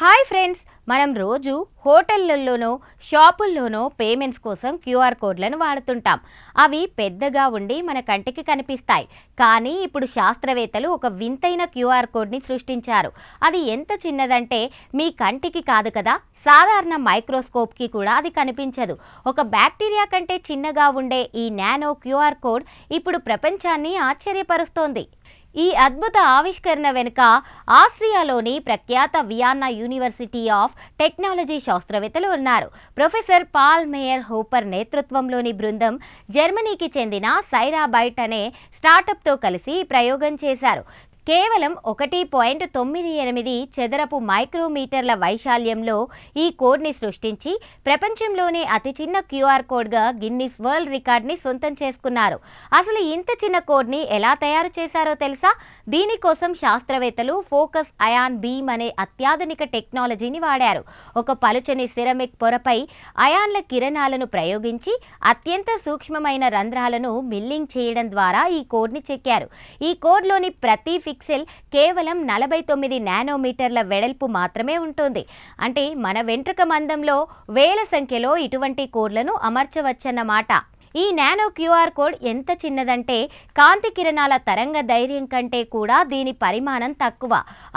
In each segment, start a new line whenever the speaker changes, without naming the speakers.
Hi friends, మనం రోజు హోటళ్లలోనో షాపుల్లోనో payments కోసం క్యూఆర్ కోడ్లను వాడుతుంటాం. అవి పెద్దగా ఉండి మన కంటికి కనిపిస్తాయి. కానీ ఇప్పుడు శాస్త్రవేత్తలు ఒక వింతైన క్యూఆర్ కోడ్ని సృష్టించారు. అది ఎంత చిన్నదంటే మీ కంటికి కాదు కదా, సాధారణ మైక్రోస్కోప్కి కూడా అది కనిపించదు. ఒక బ్యాక్టీరియా కంటే చిన్నగా ఉండే ఈ నానో క్యూఆర్ కోడ్ ఇప్పుడు ప్రపంచాన్ని ఆశ్చర్యపరుస్తోంది. ఈ అద్భుత ఆవిష్కరణ వెనుక ఆస్ట్రియాలోని ప్రఖ్యాత వియన్నా యూనివర్సిటీ ఆఫ్ టెక్నాలజీ శాస్త్రవేత్తలు ఉన్నారు. ప్రొఫెసర్ పాల్ మేయర్ హూపర్ నేతృత్వంలోని బృందం జర్మనీకి చెందిన సైరాబైట్ అనే స్టార్టప్తో కలిసి ప్రయోగం చేశారు. కేవలం 1.98 చదరపు మైక్రోమీటర్ల వైశాల్యంలో ఈ కోడ్ని సృష్టించి ప్రపంచంలోనే అతి చిన్న క్యూఆర్ కోడ్గా గిన్నిస్ వరల్డ్ రికార్డ్ని సొంతం చేసుకున్నారు. అసలు ఇంత చిన్న కోడ్ని ఎలా తయారు చేశారో తెలుసా? దీనికోసం శాస్త్రవేత్తలు ఫోకస్ అయాన్ బీమ్ అనే అత్యాధునిక టెక్నాలజీని వాడారు. ఒక పలుచని సిరమిక్ పొరపై అయాన్ల కిరణాలను ప్రయోగించి అత్యంత సూక్ష్మమైన రంధ్రాలను మిల్లింగ్ చేయడం ద్వారా ఈ కోడ్ని చెక్కారు. ఈ కోడ్లోని ప్రతి పిక్సెల్ కేవలం 49 నానోమీటర్ల వెడల్పు మాత్రమే ఉంటుంది. అంటే మన వెంట్రుక మందంలో వేల సంఖ్యలో ఇటువంటి కోడ్లను అమర్చవచ్చన్నమాట. ఈ నానో క్యూఆర్ కోడ్ ఎంత చిన్నదంటే కాంతి కిరణాల తరంగ ధైర్యం కంటే కూడా దీని పరిమాణం తక్కువ.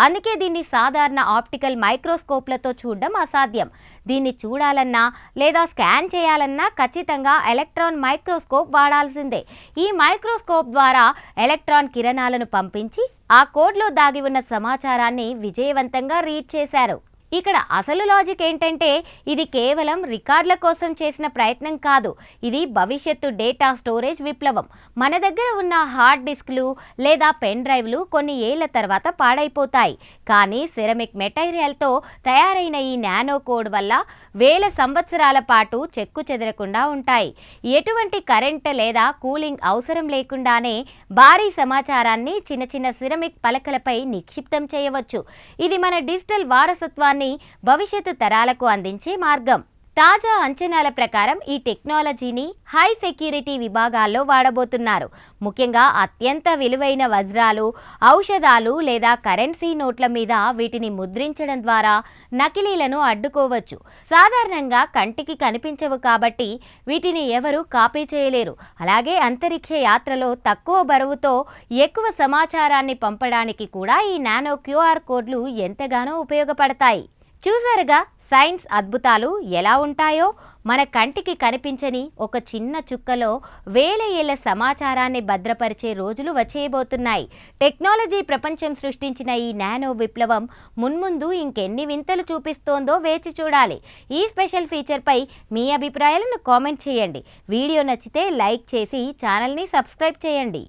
అందుకే దీన్ని సాధారణ ఆప్టికల్ మైక్రోస్కోప్లతో చూడడం అసాధ్యం. దీన్ని చూడాలన్నా లేదా స్కాన్ చేయాలన్నా ఖచ్చితంగా ఎలక్ట్రాన్ మైక్రోస్కోప్ వాడాల్సిందే. ఈ మైక్రోస్కోప్ ద్వారా ఎలక్ట్రాన్ కిరణాలను పంపించి ఆ కోడ్లో దాగి ఉన్న సమాచారాన్ని విజయవంతంగా రీడ్ చేశారు. ఇక్కడ అసలు లాజిక్ ఏంటంటే ఇది కేవలం రికార్డుల కోసం చేసిన ప్రయత్నం కాదు, ఇది భవిష్యత్తు డేటా స్టోరేజ్ విప్లవం. మన దగ్గర ఉన్న హార్డ్ డిస్క్లు లేదా పెన్ డ్రైవ్లు కొన్ని ఏళ్ల తర్వాత పాడైపోతాయి. కానీ సెరమిక్ మెటీరియల్తో తయారైన ఈ నానో కోడ్ వల్ల వేల సంవత్సరాల పాటు చెక్కు చెదరకుండా ఉంటాయి. ఎటువంటి కరెంట్ లేదా కూలింగ్ అవసరం లేకుండానే భారీ సమాచారాన్ని చిన్న చిన్న సిరమిక్ పలకలపై నిక్షిప్తం చేయవచ్చు. ఇది మన డిజిటల్ వారసత్వాన్ని భవిష్యత్తు తరాలకు అందించే మార్గం. తాజా అంచనాల ప్రకారం ఈ టెక్నాలజీని హై సెక్యూరిటీ విభాగాల్లో వాడబోతున్నారు. ముఖ్యంగా అత్యంత విలువైన వజ్రాలు, ఔషధాలు లేదా కరెన్సీ నోట్ల మీద వీటిని ముద్రించడం ద్వారా నకిలీలను అడ్డుకోవచ్చు. సాధారణంగా కంటికి కనిపించవు కాబట్టి వీటిని ఎవరూ కాపీ చేయలేరు. అలాగే అంతరిక్ష యాత్రలో తక్కువ బరువుతో ఎక్కువ సమాచారాన్ని పంపడానికి కూడా ఈ నానో క్యూఆర్ కోడ్లు ఎంతగానో ఉపయోగపడతాయి. చూసారుగా సైన్స్ అద్భుతాలు ఎలా ఉంటాయో. మన కంటికి కనిపించని ఒక చిన్న చుక్కలో వేల ఏళ్ల సమాచారాన్ని భద్రపరిచే రోజులు వచ్చేయబోతున్నాయి. టెక్నాలజీ ప్రపంచం సృష్టించిన ఈ నానో విప్లవం మున్ముందు ఇంకెన్ని వింతలు చూపిస్తోందో వేచి చూడాలి. ఈ స్పెషల్ ఫీచర్పై మీ అభిప్రాయాలను కామెంట్ చేయండి. వీడియో నచ్చితే లైక్ చేసి ఛానల్ని సబ్స్క్రైబ్ చేయండి.